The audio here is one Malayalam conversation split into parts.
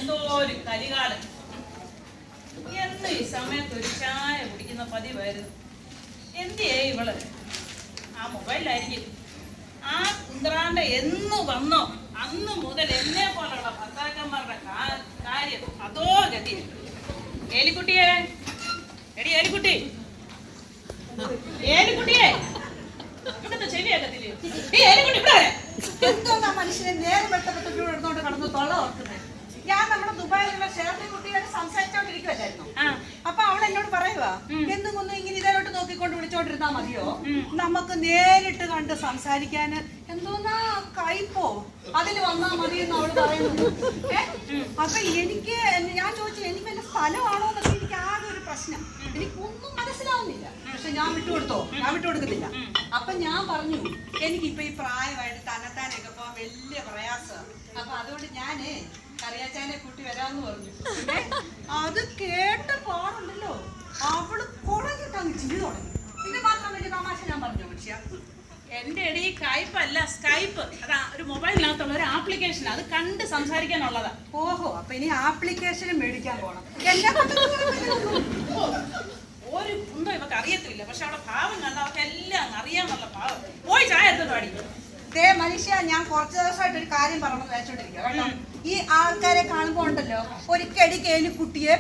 എന്തോ ഒരു കരികാലം. എന്ന് ഈ സമയത്ത് ഒരു ചായ കുടിക്കുന്ന പതിവായിരുന്നു. എന്തിയേ ഇവള്? ആ മൊബൈലായിരിക്കും. ആ കുന്ത്രാണ്ട എന്ന് വന്നോ അന്ന് മുതൽ എന്നെ പോലുള്ള ഭർത്താക്കന്മാരുടെ കാര്യം അതോ ഗതി. ഏലിക്കുട്ടിയെ, എടി ഏലിക്കുട്ടി, ഏലിക്കുട്ടിയെ, ഇവിടുത്തെ ചെവിയാക്കത്തില്ലേ? ഏലിക്കുട്ടി ഇവിടെ എന്തോന്നാ മനുഷ്യനെ നേരം എടുത്തോണ്ട് കടന്നു തൊള്ള ഓർക്കുന്നത്. ഞാൻ നമ്മുടെ ദുബായിലുള്ള ഷേർലി കുട്ടിയോട് സംസാരിച്ചോണ്ടിരിക്കുവല്ലായിരുന്നു. അപ്പൊ അവൾ എന്നോട് പറയുക, എന്തും ഒന്നും ഇങ്ങനെ ഇതിലോട്ട് നോക്കിക്കൊണ്ട് വിളിച്ചോണ്ടിരുന്നാ മതിയോ, നമുക്ക് നേരിട്ട് കണ്ട് സംസാരിക്കാന് എന്തോന്നാ കയ്പോ അതിന് വന്നാ മതി എന്ന് അവള് പറയുന്നു. അപ്പൊ എനിക്ക് ഞാൻ ചോദിച്ചു, എനിക്ക് എന്റെ സ്ഥലമാണോ എന്നൊക്കെ എനിക്ക് ആകെ ഒരു പ്രശ്നം. എനിക്കൊന്നും മനസ്സിലാവുന്നില്ല. പക്ഷെ ഞാൻ വിട്ടുകൊടുക്കുന്നില്ല. അപ്പൊ ഞാൻ പറഞ്ഞു, എനിക്കിപ്പൊ ഈ പ്രായമായിട്ട് തന്നെത്താനൊക്കെ പോകാൻ വലിയ പ്രയാസം. അപ്പൊ അതുകൊണ്ട് ഞാന് കറിയാച്ചാനെ കൂട്ടി വരാന്ന് പറഞ്ഞു. അത് കേട്ട പാടുണ്ടല്ലോ, അവള് കുറഞ്ഞിട്ടങ്ങ് ചിരി തുടങ്ങി. പിന്നെ മാത്രം വലിയ തമാശ ഞാൻ പറഞ്ഞു. മനുഷ്യ എന്റെ ഇടയിൽ കയ്പല്ല, സ്കൈപ്പ്. അതാ ഒരു മൊബൈലിനകത്തുള്ള ഒരു ആപ്ലിക്കേഷൻ, അത് കണ്ട് സംസാരിക്കാനുള്ളതാ. ഓഹോ, അപ്പൊ ഇനി ആപ്ലിക്കേഷനും മേടിക്കാൻ പോണം. ഒരു കുന്തോ ഇവക്ക് അറിയത്തില്ല. പക്ഷെ അവളെ ഭാവം കണ്ട അവർക്ക് എല്ലാം അറിയാന്നുള്ള ഭാവം. പോയി ചായ എടുത്തോ പാടി. ദേ മനുഷ്യ, ഞാൻ കുറച്ച് ദിവസമായിട്ട് ഒരു കാര്യം പറഞ്ഞു വെച്ചോണ്ടിരിക്കുക കേട്ടോ. ഈ ആൾക്കാരെ കാണുമ്പോ ഉണ്ടല്ലോ, ഒരു കെടി കേലിക്കുട്ടിയെ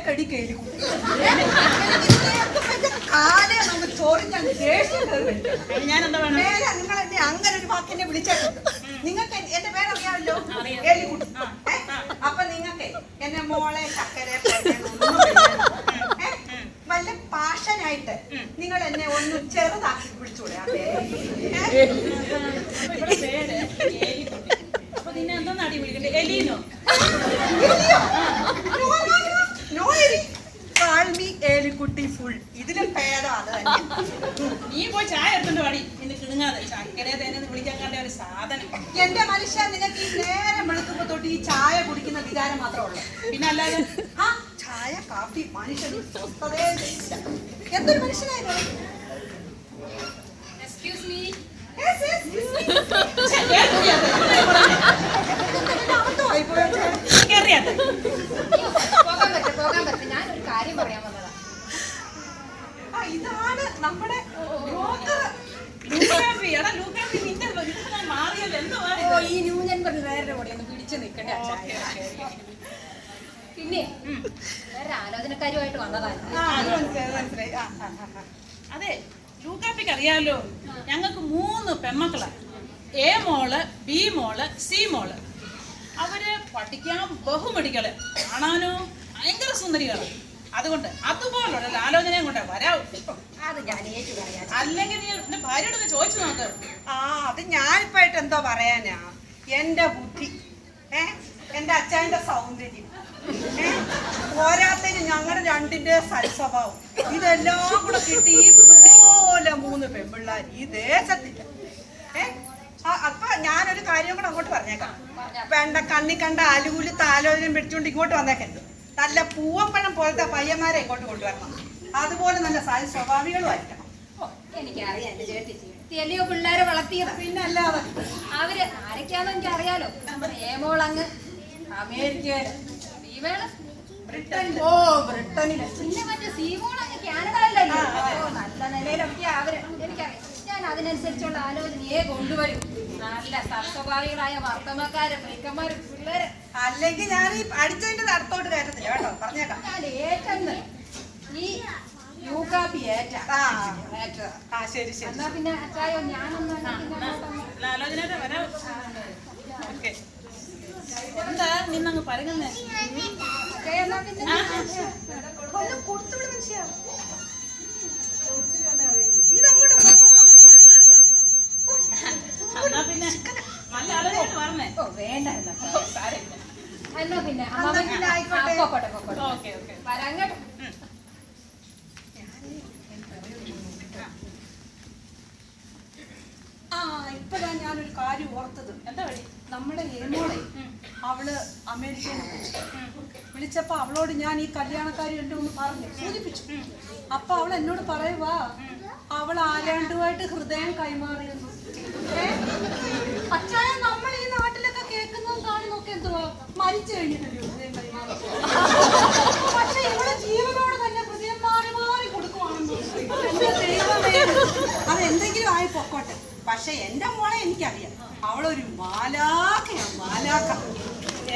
കാലേ നമുക്ക് ചൊറിഞ്ഞാൽ ദേഷ്യം കയറി. ഞാൻ എന്താ വേണം? നിങ്ങൾ എന്നെ അങ്ങനെ ഒരു വാക്കിനെ വിളിച്ചിട്ടുണ്ട്. നിങ്ങൾക്ക് എന്റെ പേരറിയാമല്ലോ, ഏലിക്കുട്ടി. അപ്പൊ നിങ്ങൾക്ക് എന്നെ മോളെ ചക്കരെ വല്ല പാഷനായിട്ട് നിങ്ങൾ എന്നെ ഒന്ന് ചെറുതാക്കി വിളിച്ചൂടെ? അപ്പൊ നിന്നെ എന്താ നടി വിളിക്കണ്ടേ? എലീനോ? ഏലിക്കുട്ടി ഫുൾ. ഇതിലും പേടോ അത് തന്നെ. നീ പോയി ചായ എടുത്തോണ്ട് പാടി. നിന്നെ കിണുങ്ങാതെ ചക്കരെ തേനെ വിളിക്കാൻ കണ്ട ഒരു സാധനം. എന്റെ മനുഷ്യ, നിനക്ക് ഈ നേരം വെളുക്കുമ്പോ തൊട്ട് ഈ ചായ കുടിക്കുന്ന വികാരം മാത്രമേ ഉള്ളൂ. പിന്നെ അല്ലാതെ ചായ കാപ്പി മനുഷ്യന് സ്വസ്ഥതയെ ഇല്ല. എന്തൊരു മനുഷ്യനായിരുന്നു. Excuse me. പോകാൻ പറ്റും. ഞാനൊരു കാര്യം പറയാൻ വന്നതാ. ഇതാണ് നമ്മുടെ ഈ ന്യൂജൻ നേരെ കൂടെ ഒന്ന് പിടിച്ചു നിൽക്കണ്ടേ. പിന്നെ വേറെ ആലോചനക്കാരുമായിട്ട് വന്നതാണ്. അതെ, ലൂക്കാപ്പിക്ക് അറിയാമല്ലോ, ഞങ്ങൾക്ക് 3 പെമ്മക്കളാ. എ മോള്, ബി മോള്, സി മോള്. അവര് പഠിക്കാൻ ബഹുമിടികള്, കാണാനോ ഭയങ്കര സുന്ദരികള്. അതുകൊണ്ട് അതുപോലുള്ള ആലോചനയും കൊണ്ട് വരാവൂ. അത് ഞാൻ ഏറ്റു പറയാം. അല്ലെങ്കിൽ നീ എന്റെ ഭാര്യയോടൊക്കെ ചോദിച്ചു നോക്ക്. അത് ഞാനിപ്പായിട്ട് എന്തോ പറയാനാ. എന്റെ ബുദ്ധി, എന്റെ അച്ഛന്റെ സൗന്ദര്യം, പോരാത്തതിന് ഞങ്ങളുടെ രണ്ടിന്റെ സൽസ്വഭാവം, ഇതെല്ലാം കൂടെ കിട്ടി ഇതുപോലെ 3 പെൺപിള്ളേർ ഈ ദേശത്തില്ല. അപ്പൊ ഞാനൊരു കാര്യം കൂടെ അങ്ങോട്ട് പറഞ്ഞേക്കാം. വേണ്ട കണ്ണി കണ്ട അലൂല് താലോചനം പിടിച്ചുകൊണ്ട് ഇങ്ങോട്ട് വന്നേക്കരുത്. നല്ല പൂവപ്പഴം പോലത്തെ പയ്യന്മാരെ ഇങ്ങോട്ട് കൊണ്ടുവരണം. അതുപോലെ നല്ല സ്വഭാവികളും ആയിരിക്കണം. എനിക്കറിയാം എന്റെ ചേട്ടത്തി എല്ലയോ പിള്ളേരെ വളർത്തിയത്. പിന്നെ അല്ലാതെ അവര് ആരൊക്കെയാണെന്ന് എനിക്ക് അറിയാലോ. നമ്മുടെ ഏമോളങ്ങ് അമേരിക്കയില്, ബ്രിട്ടനില്, പിന്നെ മറ്റേ സീമോളങ്ങ് കാനഡയിലല്ലോ. നല്ല നിലയിലൊക്കെ അവര്. എനിക്കറിയാം. ഞാൻ അതിനനുസരിച്ചുള്ള ആലോചനയെ കൊണ്ടുവരും. നല്ല സസ്വഭാവികളായ വർത്തമാക്കാര്, ഫ്രീക്കന്മാര്, പിള്ളേര്. അല്ലെങ്കിൽ ഞാൻ ഈ അടിച്ചതിന്റെ അടുത്തോട്ട് കയറ്റത്തില്ല കേട്ടോ, പറഞ്ഞേക്കാം. ഞാൻ ഏറ്റെന്ന് ഈ യൂക്കാപ്പി ഏറ്റ. ശരി ശരി. എന്നാ പിന്നെ അച്ചായോ ഞാനൊന്ന് ആലോചനയുടെ വരാം. എന്താ നിന്നങ്ങ് പറയുന്നേ? എന്നാ പിന്നെ കൊടുത്തുവിടും മനുഷ്യ. ഇതങ്ങോട്ട് എന്നാ പിന്നെ നല്ല ആലോചന പറഞ്ഞേ. വേണ്ട എന്നാ പിന്നെ ആയിക്കോട്ടെ. ഓക്കെ ഓക്കെ വരാങ്ങോട്ട്. ഇപ്പഴാ ഞാനൊരു കാര്യം ഓർത്തത്. എന്താ വഴി? നമ്മുടെ ഏമോളെ അവള് അമേരിക്കയിൽ വിളിച്ചപ്പോ അവളോട് ഞാൻ ഈ കല്യാണക്കാരി എന്റെ ഒന്ന് പറഞ്ഞു സൂചിപ്പിച്ചു. അപ്പൊ അവൾ എന്നോട് പറയുവാ, അവൾ ആരാണ്ടുമായിട്ട് ഹൃദയം കൈമാറിയെന്നു. അച്ഛായ നമ്മൾ ഈ നാട്ടിലൊക്കെ കേൾക്കുന്നതും കാണുന്നൊക്കെ എന്തുവാ മരിച്ചു കഴിഞ്ഞിട്ടല്ലേ ഹൃദയം കൈമാറും. പക്ഷെ ഇവിടെ ജീവനോട് തന്നെ ഹൃദയം മാറി മാറി കൊടുക്കുവാണെന്ന്. എന്റെ ദൈവമേ, അത് എന്തെങ്കിലും ആയി പൊക്കോട്ടെ. പക്ഷെ എന്റെ മോളെ എനിക്കറിയാം, അവളൊരു മാലാഖയാ, മാലാഖ.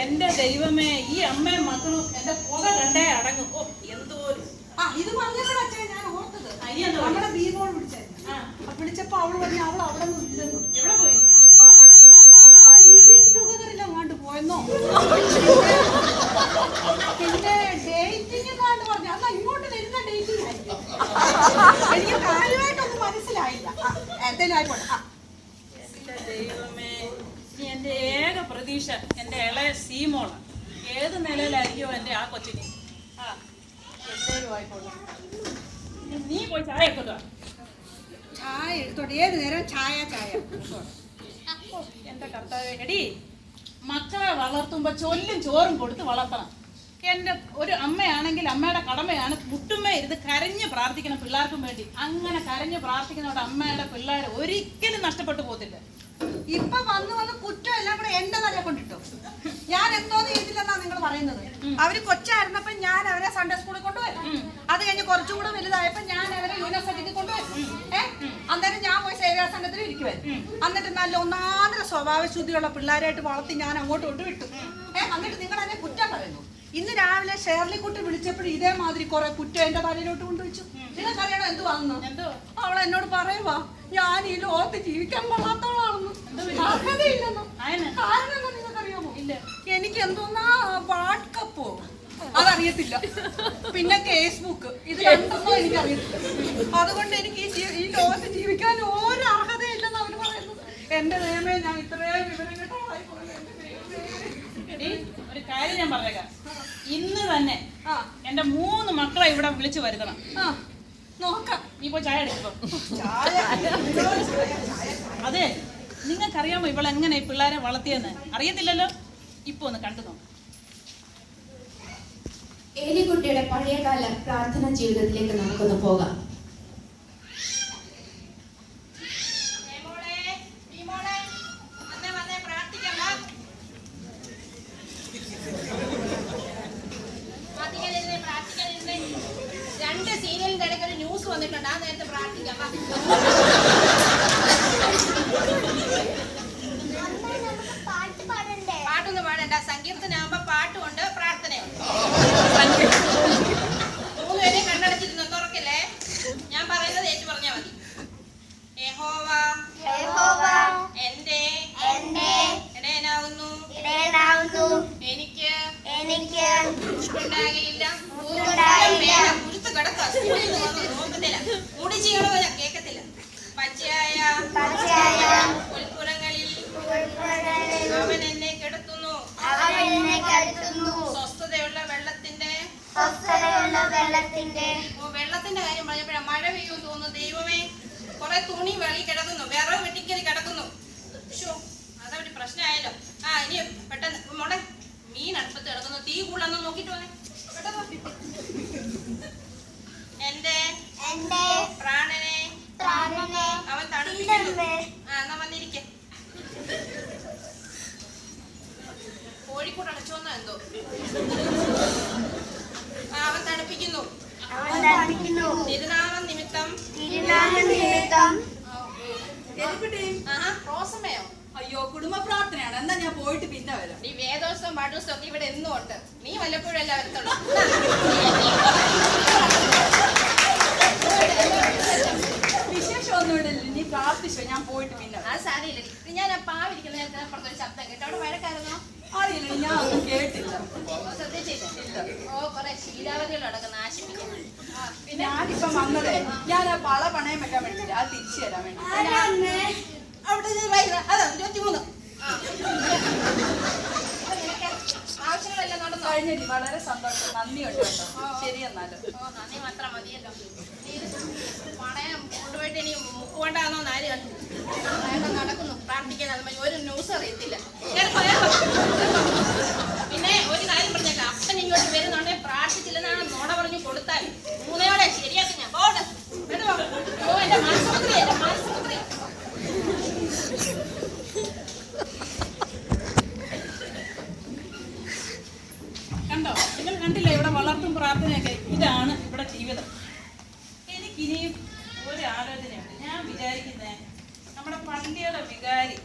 എന്റെ ദൈവമേ, ഈ അമ്മയും മക്കളും എന്റെ പുക കണ്ടേ അടങ്ങും. ഓ, എന്തോ ഇത് പറഞ്ഞപ്പോഴാ ഞാൻ ഓർത്തത്. നമ്മുടെ ബീമോൾ വിളിച്ചപ്പോ അവള് പറഞ്ഞു അവൾ അവിടെ നിന്ന് ഇല്ലെന്നു. എവിടെ പോയി? ലിവിങ് ടുഗദറിൽ അങ്ങാണ്ട് പോയെന്നോ, പിന്നെ ഡേറ്റിംഗ് എങ്ങാണ്ട് പറഞ്ഞു. അന്ന് ഇങ്ങോട്ട് വരുന്ന ഡേറ്റിംഗ് ആയിരിക്കും. എനിക്ക് കാര്യമായിട്ടൊന്നും മനസ്സിലായില്ല. എന്തേലും ആയിക്കോട്ടെ. ദൈവമേ, എന്റെ ഏക പ്രതീക്ഷ എന്റെ ഇളയ സീമോള. ഏത് നിലയിലായിരിക്കോ എന്റെ ആ കൊച്ചിന്. എന്തേലും ആയിക്കോട്ടെ. നീ പോയി ചായ എടുത്തോട്ടോ. ചായ എടുത്തോട്ടെ. ഏത് നേരം ചായ ചായ. എന്റെ കർത്താവേ, എടി മക്കളെ വളർത്തുമ്പോ ചൊല്ലും ചോറും കൊടുത്ത് വളർത്തണം. എന്റെ ഒരു അമ്മയാണെങ്കിൽ അമ്മയുടെ കടമയാണ് മുട്ടുമ്മ ഇരുന്ന് കരഞ്ഞ് പ്രാർത്ഥിക്കണം പിള്ളേർക്കും വേണ്ടി. അങ്ങനെ കരഞ്ഞ് പ്രാർത്ഥിക്കുന്നതോടെ അമ്മയുടെ പിള്ളേർ ഒരിക്കലും നഷ്ടപ്പെട്ടു പോകത്തില്ല. ഇപ്പൊ വന്ന് വന്ന് കുറ്റം എല്ലാം കൂടെ എന്റെ തലയെ കൊണ്ടിട്ടു. ഞാൻ എന്തോന്ന് ചെയ്തില്ലെന്നാ നിങ്ങൾ പറയുന്നത്? അവര് കൊച്ചായിരുന്നപ്പോ ഞാൻ അവരെ സൺഡേ സ്കൂളിൽ കൊണ്ടുവരും. അത് കഴിഞ്ഞ് കുറച്ചും കൂടെ വലുതായപ്പോ ഞാൻ അവരെ യൂണിവേഴ്സിറ്റിക്ക് കൊണ്ടുവരും. അന്നേരം ഞാൻ പോയി സേവ്യ സംഘത്തിൽ ഇരിക്കുവായിരുന്നു. എന്നിട്ട് നല്ല ഒന്നാന്തര സ്വഭാവ ശുദ്ധിയുള്ള പിള്ളേരായിട്ട് വളർത്തി ഞാൻ അങ്ങോട്ട് കൊണ്ടുവിട്ടു. എന്നിട്ട് നിങ്ങൾ എന്നെ കുറ്റം പറയുന്നു. ഇന്ന് രാവിലെ ഷേർലിക്കുട്ടി വിളിച്ചപ്പോഴും ഇതേമാതിരി കുറെ കുറ്റം എന്റെ തലയിലോട്ട് കൊണ്ടുവച്ചു. നിങ്ങൾക്കറിയണോ എന്തുവാണെന്ന്? അവൾ എന്നോട് പറയുവാ ഞാൻ ഈ ലോകത്ത് ജീവിക്കാൻ കൊള്ളാത്തവളാണെന്ന്, അർഹതയില്ലെന്ന്. കാരണം എന്താ നിങ്ങൾക്കറിയാമോ? ഇല്ല. എനിക്ക് എന്തോന്നാ വാട്ട്കപ്പോ അതറിയത്തില്ല, പിന്നെ ഫേസ്ബുക്ക്, ഇത് രണ്ടൊന്നും എനിക്കറിയത്തില്ല. അതുകൊണ്ട് എനിക്ക് ഈ ലോകത്ത് ജീവിക്കാൻ ഒരു അർഹതയില്ലെന്ന് അവര് പറയുന്നത്. എന്റെ ദൈവമേ, ഞാൻ ഇത്രയും വിവരം കേട്ടോളായി പോയി. ഒരു കാര്യം ഞാൻ പറഞ്ഞേക്കാം. ഇന്ന് തന്നെ എന്റെ 3 മക്കളെ ഇവിടെ വിളിച്ചു വരുത്തണം. നോക്കാം. നീ പോയി ചായ എടുക്കോ. അതെ, നിങ്ങൾക്കറിയാമോ ഇവളെങ്ങനെ ഈ പിള്ളേരെ വളർത്തിയെന്ന്? അറിയത്തില്ലല്ലോ. ഇപ്പൊ ഒന്ന് കണ്ടു നോക്കാം. ഏലിക്കുട്ടിയുടെ പഴയകാല പ്രാർത്ഥനാ ജീവിതത്തിലേക്ക് നമുക്കൊന്ന് പോകാം. രണ്ട് സീരിയലിന്റെ ഇടയ്ക്ക് ഒരു ന്യൂസ് വന്നിട്ടുണ്ട്. ആ നേരത്തെ പ്രാർത്ഥിക്കാം. പാട്ടൊന്നും പാടണ്ട. സങ്കീർത്തനാകുമ്പോ പാട്ടുമുണ്ട്, പ്രാർത്ഥനയുണ്ട്. 3 പേരെ കണ്ണടച്ചിരുന്നു. തുറക്കല്ലേ? ഞാൻ പറയുന്നത് ഏറ്റു പറഞ്ഞാൽ മതി. യഹോവ എന്റെ ഇടയനാകുന്നു, എനിക്ക് ഉണ്ടാകയില്ല. കുരുത്ത് കിടക്കുക. സ്കൂളിൽ നിന്ന് വന്നു നോക്കത്തില്ല. മുടി ചെയ്യണോ ഞാൻ കേൾക്കത്തില്ല. പച്ചയായ പുൽപ്പുറങ്ങളിൽ അവൻ എന്നെ കിടത്തുന്നു. സ്വസ്ഥതയുള്ള വെള്ളത്തിന്റെ കാര്യം പറഞ്ഞപ്പോഴാ മഴ പെയ്യുമെന്ന് തോന്നുന്നു. ദൈവമേ, കുറെ തുണി വെളി കിടക്കുന്നു, വിറവ് വെട്ടിക്കറി കിടക്കുന്നു. അതവിടെ പ്രശ്നമായല്ലോ. ഇനി പെട്ടെന്ന് മോളെ, മീൻ അടുപ്പത്ത് കിടക്കുന്നു, തീ കൂടാന്ന് നോക്കിട്ട് വന്നേ. എന്റെ പ്രാണനെ അവൻ തണുപ്പിക്കുന്നു. എന്നാ വന്നിരിക്കെ. കോഴിക്കോട് അടച്ചോന്നോ എന്തോ. അവൻ തണുപ്പിക്കുന്നു. തിരുനാമം നിമിത്തം. റോസമ്മയോ? അയ്യോ, കുടുംബ പ്രാർത്ഥനയാണ്. എന്നാ ഞാൻ പോയിട്ട് പിന്നെ വരാം. ഈ വേദോത്സവം പാഠോത്സവം ഒക്കെ ഇവിടെ എന്നും ഉണ്ട്. നീ വല്ലപ്പോഴും അല്ല വരത്തുള്ളൂ. വിശേഷമൊന്നും ഇടല്ലേ, നീ പ്രാർത്ഥിച്ചോ, ഞാൻ പോയിട്ട് പിന്നെ. അത് സാരിയില്ല. ഞാൻ ആ പാവിരിക്കുന്ന നേരത്തെ അപ്പുറത്തൊരു ശബ്ദം കേട്ടോ. അവിടെ വഴക്കായിരുന്നോ? അറിയില്ല, ഞാൻ ഒന്നും കേട്ടില്ല. ശ്രദ്ധിച്ചില്ല. കുറെ ശീലാവതികൾ നടക്കുന്ന ആശിപ്പിക്കുന്നു. പിന്നെ ഞാനിപ്പം വന്നതേ, ഞാൻ ആ വള പണയം വെക്കാൻ വേണ്ടിയില്ല, അത് തിരിച്ചു തരാൻ വേണ്ടി. അവിടെ 23 ആവശ്യങ്ങളെല്ലാം നടന്നു കഴിഞ്ഞില്ല. വളരെ സന്തോഷം, നന്ദിയുണ്ട് കേട്ടോ. ശരി, എന്നാലും നന്ദി മാത്രം മതിയല്ലോ. പണയം കൊണ്ടുപോയിട്ട് ഇനി മുക്കുകൊണ്ടാണോ നാല് കണ്ടു നടക്കുന്നു. പ്രാർത്ഥിക്കാൻ അത് ഒരു ന്യൂസ് അറിയത്തില്ല. പിന്നെ ഒരു കാര്യം പറഞ്ഞേക്കാം, അപ്പൻ ഇങ്ങോട്ട് വരുന്നുണ്ടെങ്കിൽ പ്രാർത്ഥിച്ചില്ലെന്നാണ് നോട പറഞ്ഞു കൊടുത്താൽ 3 ശരിയാക്കി ഞാൻ പോട്ടെ. എന്റെ മനസ്സുപത്രി, എന്റെ മനസ്സുപത്രി. കണ്ടില്ലേ ഇവിടെ വളർത്തും പ്രാർത്ഥനയൊക്കെ, ഇതാണ് ഇവിടെ ജീവിതം. എനിക്കിനിയും ഒരു ആലോചനയുണ്ട്. ഞാൻ വിചാരിക്കുന്നത് നമ്മുടെ പള്ളിയുടെ വികാരി,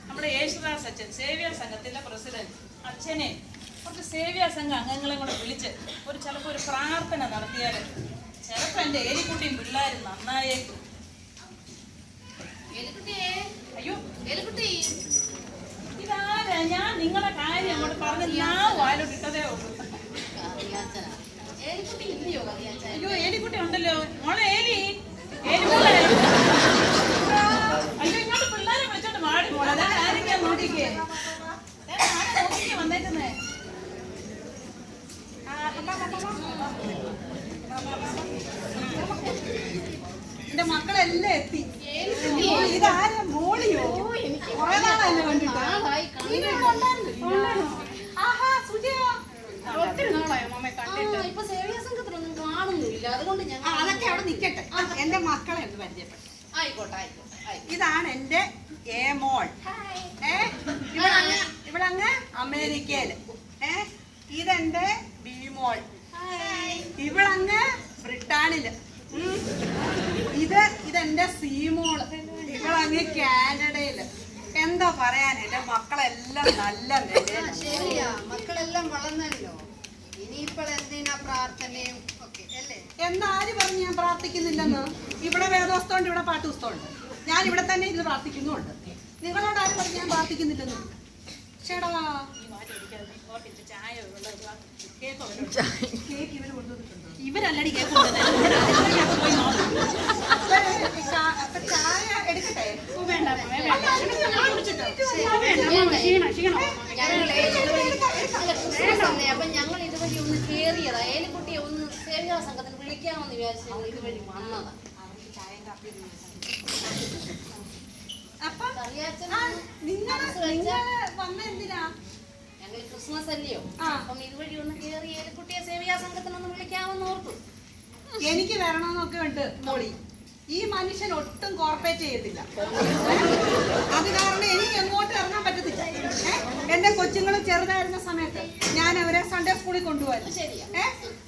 നമ്മുടെ യേശുദാസ് അച്ഛൻ, സേവ്യ സംഘത്തിന്റെ പ്രസിഡന്റ് അച്ഛനെ കുറച്ച് സേവ്യ സംഘ അംഗങ്ങളെ കൂടെ വിളിച്ച് ചിലപ്പോൾ ഒരു പ്രാർത്ഥന നടത്തിയാൽ ചിലപ്പോൾ എൻ്റെ ഏലിക്കുട്ടിയും പിള്ളേരും നന്നായേക്കും. അയ്യോ ഇതാരാ? ഞാൻ നിങ്ങളെ കാര്യം അങ്ങോട്ട് പറഞ്ഞ് ഞാൻ വായിലോട്ട് ഇട്ടതേ ഉള്ളൂ. അയ്യോ ഏലിക്കുട്ടി ഉണ്ടല്ലോ. മോളെ ഏലി, ഏലിമോളെ. അയ്യോ ഇങ്ങോട്ട് പിള്ളേരെ വിളിച്ചോണ്ട് മാടി മോളെ. അതാ ആരൊക്കെയാ നോക്കിക്കേ, നോക്കിക്കേ വന്നേക്കുന്നേ. എന്റെ മക്കളെല്ലാം എത്തി. ഇതാരാ? മോളിയോ? കുറെ നാളല്ലേ കണ്ടിട്ട്. ആഹാ സുജിയോ, ഒത്തിരി നാളായോ മമ്മ കണ്ടിട്ട്? ഇപ്പൊ സേവ്യ സംഘത്തിലൊന്നും കാണുന്നില്ല, അതുകൊണ്ട് ഞാൻ അതൊക്കെ അവിടെ നിക്കട്ടെ. എന്റെ മക്കളെ ഒന്ന് പരിചയപ്പെട്ടു. ആയിക്കോട്ടെ. ഇതാണ് എന്റെ എ മോൾ. ഇവളങ്ങ് അമേരിക്കയില്. ഇതെന്റെ ബി മോൾ. ഇവളങ്ങ് ബ്രിട്ടാനില്. ഇതെന്റെ സി മോള്. ഇവളങ്ങ് കാനഡയില്. എന്താ പറയാൻ, എന്റെ മക്കളെല്ലാം നല്ല നിലയിലാണ്. ശരിയാ, മക്കളെല്ലാം വളർന്നല്ലോ. ഇനിയിപ്പോൾ എന്തിനാ പ്രാർത്ഥനയും ഒക്കെ അല്ലേ? എന്നാര് പറഞ്ഞു ഞാൻ പ്രാർത്ഥിക്കുന്നില്ലെന്ന്? ഇവിടെ വേദോസ്തമുണ്ട്, ഇവിടെ പാട്ടുസ്തമുണ്ട്. ഞാൻ ഇവിടെ തന്നെ ഇരുന്ന് പ്രാർത്ഥിക്കുന്നുണ്ട്. നിങ്ങളോട് ആര് പറഞ്ഞു ഞാൻ പ്രാർത്ഥിക്കുന്നില്ലെന്ന്? ചേടാ കേക്ക് ഇവര് കൊണ്ടുവന്നിട്ടുണ്ടോ? ഇവരല്ലടി കേക്ക് അപ്പൊ ചായ എടുക്കട്ടെ? വേണ്ട അപ്പൊ ഞങ്ങൾ ഇതുവഴി ഒന്ന് കേറിയതാ. ഏലിക്കുട്ടിയെ ഒന്ന് സേവ്യ സംഘത്തിന് വിളിക്കാമെന്ന് വിചാരിച്ചു ഞങ്ങൾ ഇതുവഴി വന്നതാ. അപ്പൊ കറിയാച്ചൻ നിങ്ങള് വന്ന എന്തിനാ? ഞങ്ങൾ ക്രിസ്മസ് അല്ലയോ, ആ. അപ്പം ഇതുവഴി ഒന്ന് കേറി ഏലിക്കുട്ടിയെ സേവ്യ സംഘത്തിനൊന്ന് വിളിക്കാമെന്ന് ഓർത്തു. എനിക്ക് വരണമെന്നൊക്കെ ഉണ്ട് മോളി. ഈ മനുഷ്യൻ ഒട്ടും കോർപ്പറേറ്റ് ചെയ്യത്തില്ല. അത് കാരണം എനിക്ക് എങ്ങോട്ടും ഇറങ്ങാൻ പറ്റത്തില്ല. എന്റെ കൊച്ചുങ്ങൾ ചെറുതായിരുന്ന സമയത്ത് ഞാൻ അവരെ സൺഡേ സ്കൂളിൽ കൊണ്ടുപോയിരുന്നു.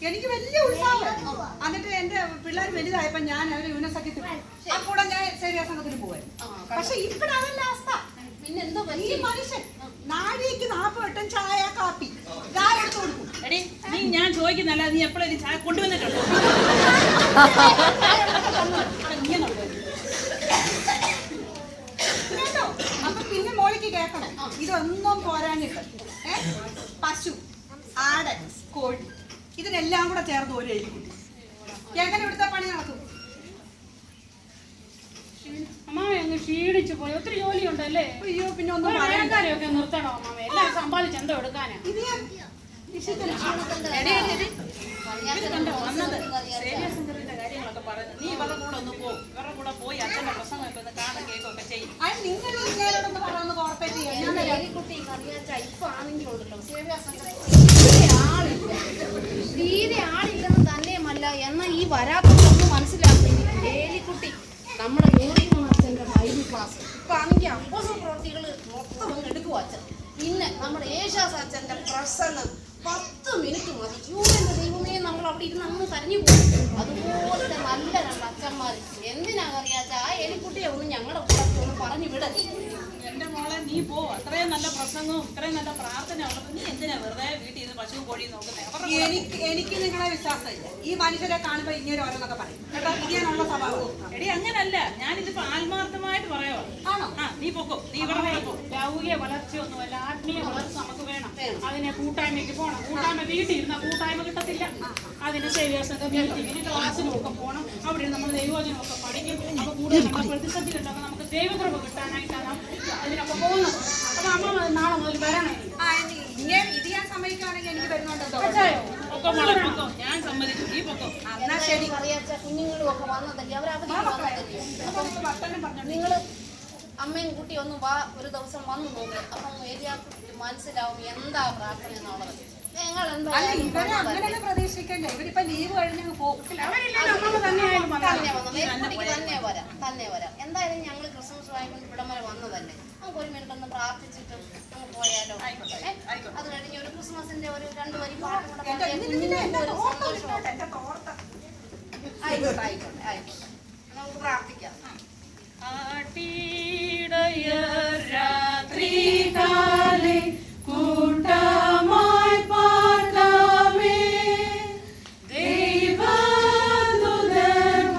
എനിക്ക് വലിയ ഉത്സാഹമായിരുന്നു. എന്നിട്ട് എന്റെ പിള്ളേർ വലുതായപ്പോ ഞാൻ അവരെ യൂണിവേഴ്സിറ്റി ആ കൂടെ ഞാൻ സേവ്യ സംഘത്തിന് പോവായിരുന്നു. പക്ഷെ ഇപ്പഴതല്ല അവസ്ഥ. പിന്നെന്തോ ഈ മനുഷ്യൻ നാഴിക്ക് 40 വട്ടം ചായ കാപ്പി ചായ എടുത്തു കൊടുക്കും. എടി നീ ഞാൻ ചോദിക്കുന്നല്ല, നീ എപ്പോഴും ചായ കൊണ്ടുവന്നിട്ടുണ്ടോ? കേട്ടോ? അപ്പൊ പിന്നെ മോളിക്ക് കേൾക്കണം, ഇതൊന്നും പോരാഞ്ഞിട്ട് പശു, ആട്, കോഴി ഇതിനെല്ലാം കൂടെ ചേർന്ന് ഒരു എലിക്കുട്ടി എങ്ങനെ ഇവിടുത്തെ പണി നടക്കും? അമ്മാവ ഒന്ന് ക്ഷീണിച്ചു പോയി, ഒത്തിരി ജോലിയുണ്ടല്ലേ? അയ്യോ പിന്നെ ഒന്നും വേലക്കാരെയൊക്കെ നിർത്തണോ അമ്മാവ? എല്ലാം സമ്പാദിച്ച് എന്തോ എടുക്കാനാ? ഇത് ഞാൻ വിഷയത്തില് സേവ്യസംഘത്തിന്റെ കാര്യങ്ങളൊക്കെ പറയുന്നത്. നീ ഇവരുടെ കൂടെ ഒന്ന് പോകും, ഇവരുടെ കൂടെ പോയി അച്ഛന്റെ പ്രസംഗമൊക്കെ ഒന്ന് കാണാൻ കേൾക്കൊക്കെ ചെയ്യും. അത് നിങ്ങൾ ഇങ്ങനോടൊന്ന് പറയുന്നത് കോർപ്പറേറ്റ് ചെയ്യാം. ഏലിക്കുട്ടി കറിയാച്ച ഇപ്പൊ ആണെങ്കിൽ ഉണ്ടല്ലോ സേവ്യ സംഘത്തിൽ തീരെ ആളില്ലെന്ന് തന്നെയുമല്ല, എന്നാൽ ഈ വരാത്തൊന്നും മനസ്സിലാക്കുന്നു. ഏലിക്കുട്ടി നമ്മുടെ യൂണിയൻ അച്ഛൻ്റെ ബൈബിൾ ക്ലാസ് ഇപ്പൊ ആണെങ്കിൽ അപ്പോസൽ പ്രവൃത്തികൾ മൊത്തം അങ്ങ് എടുക്കും അച്ഛൻ. പിന്നെ നമ്മുടെ യേശാസ് അച്ഛൻ്റെ പ്രസംഗം 10 മിനിറ്റ് മതി. യൂണിയന്റെ ദൈവമേ നമ്മൾ അവിടെ ഇരുന്ന് അങ്ങ് കരഞ്ഞു പോകും. അതുപോലത്തെ നല്ല 2 അച്ഛന്മാർ. എന്തിനാ കറിയാച്ച ആ എലിക്കുട്ടിയെ ഒന്ന് ഞങ്ങളുടെ കൂടെ ഒന്ന് പറഞ്ഞു വിടല്ലേ? എന്റെ മോളെ നീ പോ. അത്രയും നല്ല പ്രസംഗവും ഇത്രയും നല്ല പ്രാർത്ഥന ഉള്ളപ്പോ നീ എന്തിനാ വെറുതെ വീട്ടിൽ നിന്ന് പശുവും കോഴിയും നോക്കുന്നത്? എനിക്ക് നിങ്ങളെ വിശ്വാസമില്ല. ഈ മനുഷ്യരെ കാണുമ്പോ ഇങ്ങനെ ഓരോന്നൊക്കെ പറയും കേട്ടോ. ഇങ്ങനെയുള്ള സ്വഭാവവും. എടി അങ്ങനല്ല, ഞാനിതിപ്പോ ആത്മാർത്ഥമായിട്ട് പറയുവാ. ആണോ? നീ പൊക്കോ, നീ ഇവിടെ പോ. ലൗകിക വളർച്ചയൊന്നുമല്ല, ആത്മീയ വളർച്ച നമുക്ക് വേണം. അതിനെ കൂട്ടായ്മയ്ക്ക് പോകണം. കൂട്ടായ്മ വീട്ടിൽ ഇരുന്ന കൂട്ടായ്മ കിട്ടത്തില്ല. അതിന് സേവ്യാസംഘം മീറ്റിങ്ങിന് ക്ലാസ്സിനും ഒക്കെ പോകണം. അവിടെ നമ്മൾ ദൈവവചനമൊക്കെ പഠിക്കും. അപ്പൊ കൂടുതൽ നമ്മുടെ പ്രതിസന്ധി ഉണ്ടാകുമ്പോൾ നമുക്ക് ദൈവകൃപ കിട്ടാനായിട്ടാണ് അതിനൊക്കെ പോകുന്നത്. അപ്പൊ അമ്മ നാളെ മുതൽ വരണം. ഇത് ഞാൻ സമ്മതിക്കുകയാണെങ്കിൽ എനിക്ക് വരുന്നുണ്ടോ? പൊക്കോ മോളെ പൊക്കോ, ഞാൻ സമ്മതിച്ചു. നീ പൊക്കോ. എന്നാ ശരി. കറിയാച്ച കുഞ്ഞുങ്ങളും ഒക്കെ വന്നതല്ലേ, അവരവധി വന്നതല്ലേ. നിങ്ങൾ അമ്മയും കുട്ടി ഒന്ന് വാ, ഒരു ദിവസം വന്ന് നോക്ക്. അപ്പം ഏരിയ മനസ്സിലാവും എന്താ പ്രാർത്ഥന എന്നുള്ളത്. ഞങ്ങൾ അല്ല എന്തായാലും ഇവരെ അങ്ങനെയൊക്കെ പ്രതീക്ഷിക്കണ്ടേ, ഇവരിപ്പൊ ലീവ് കഴിഞ്ഞ് പോകും. തന്നെ വരാം. എന്തായാലും ഞങ്ങൾ ക്രിസ്മസ് വാങ്ങിക്കൊണ്ട് ഇവിടം വരെ വന്നതല്ലേ, നമുക്ക് ഒരു മിനിറ്റ് ഒന്ന് പ്രാർത്ഥിച്ചിട്ട് നമുക്ക് പോയാലോ? അത് കഴിഞ്ഞ് ഒരു ക്രിസ്മസിന്റെ ഒരു 2 വരി പാട്ടും കൂടെ പാടിയാൽ കുഞ്ഞുങ്ങൾക്ക് ഒരു സന്തോഷമാവും. ആയിക്കോട്ടെ ആയിക്കോട്ടെ ആയിക്കോട്ടെ, നമുക്ക് പ്രാർത്ഥിക്കാം. രാത്രികാലേ കൂട്ടമായി പാർക്കാമേ, ദൈവദൂതർ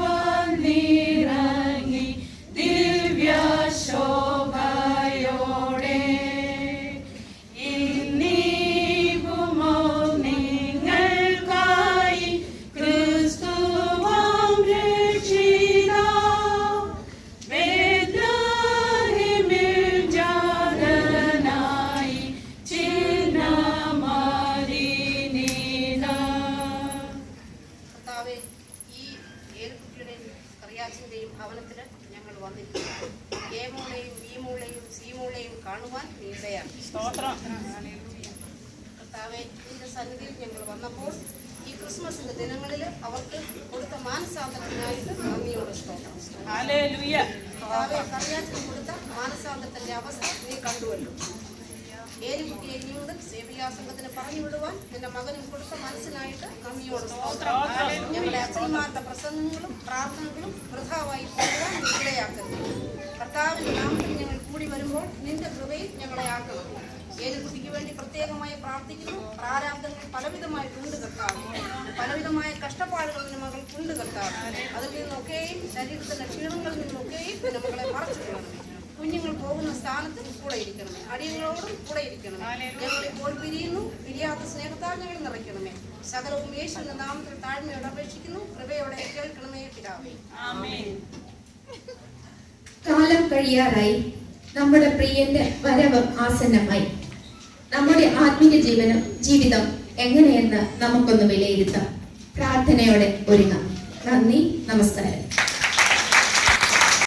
വന്നിറങ്ങി ദിവ്യശോഭയോടെ. ഇന്നീകുമോ നിങ്ങൾക്കായി ക്രിസ്തുവാം രക്ഷിതാവ് ബേത്ലഹേമിൽ ജാതനായി ചിഹ്നമാരിനിതാ. കർത്താവേ, ഈ ഏലിക്കുട്ടിയുടെയും കറിയാച്ചിന്റെയും ഭവനത്തിന് ഞങ്ങൾ വന്നിരിക്കുന്നു. എ മൂളയും ബി മൂളയും സി മൂളയും കാണുവാൻ നീണ്ടയാണ്. കർത്താവേ, നിന്റെ സന്നിധിയിൽ ഞങ്ങൾ വന്നപ്പോൾ ഈ ക്രിസ്മസിന്റെ ദിനങ്ങളിൽ അവർക്ക് കൊടുത്ത മാനസാന്തരത്തിനായിട്ട് നന്ദിയോട് സ്തോത്രം. ഹല്ലേലൂയ. കർത്താവേ, കറിയാച്ചിന് കൊടുത്ത മാനസാന്തരത്തിന്റെ അവസ്ഥ നീ കണ്ടുവല്ലോ. ഏലിക്കുട്ടിയെ ഇനി മുതൽ സേവികാ സംഘത്തിന് പറഞ്ഞു വിടുവാൻ നിന്റെ മകനും കൊടുത്ത മനസ്സിനായിട്ട് നന്ദിയോട് സ്തോത്രം. ഞങ്ങളുടെ അച്ഛന്മാരുടെ പ്രസംഗങ്ങളും പ്രാർത്ഥനകളും വൃഥാവായി പോകുവാൻ ഇടയാക്കരുത്. കർത്താവിന്റെ നാമത്തിൽ ഞങ്ങൾ കൂടി വരുമ്പോൾ നിന്റെ കൃപയിൽ ഞങ്ങളെ ആക്കണം. ഏലിക്കുട്ടിക്ക് വേണ്ടി പ്രത്യേകമായി പ്രാർത്ഥിക്കുന്നു. പ്രാരാബ്ദങ്ങൾ പലവിധമായിട്ടുണ്ട് കർത്താവ്, പലവിധമായ കഷ്ടപ്പാടുകൾ നിന്റെ മകൾക്കുണ്ട് കർത്താവ്. അതിൽ നിന്നൊക്കെയും ശരീരത്തിന്റെ ക്ഷീണങ്ങളിൽ നിന്നൊക്കെയും നിന്റെ മകളെ മറച്ചിട്ടുള്ളത്. കുഞ്ഞുങ്ങൾ പോകുന്ന സ്ഥാനത്ത് കൂടെ ഇരിക്കണമേ, അടിയങ്ങളോടും കൂടെ ഇരിക്കണമേ. ഞങ്ങൾ ഇപ്പോൾ പിരിയുന്നു, പിരിയാത്ത സ്നേഹത്താൽ ഞങ്ങൾ നിറയ്ക്കണമേ. സകലവും യേശുവിന്റെ നാമത്തിൽ താഴ്മയോടെ അപേക്ഷിക്കുന്നു. കൃപയോടെ കേൾക്കണമേ പിതാവേ. കാലം കഴിയാറായി, നമ്മുടെ പ്രിയന്റെ വരവ് ആസന്നമായി. നമ്മുടെ ആത്മീയ ജീവിതം എങ്ങനെയെന്ന് നമുക്കൊന്ന് വിലയിരുത്താം. പ്രാർത്ഥനയോടെ ഒരുങ്ങാം. നന്ദി, നമസ്കാരം.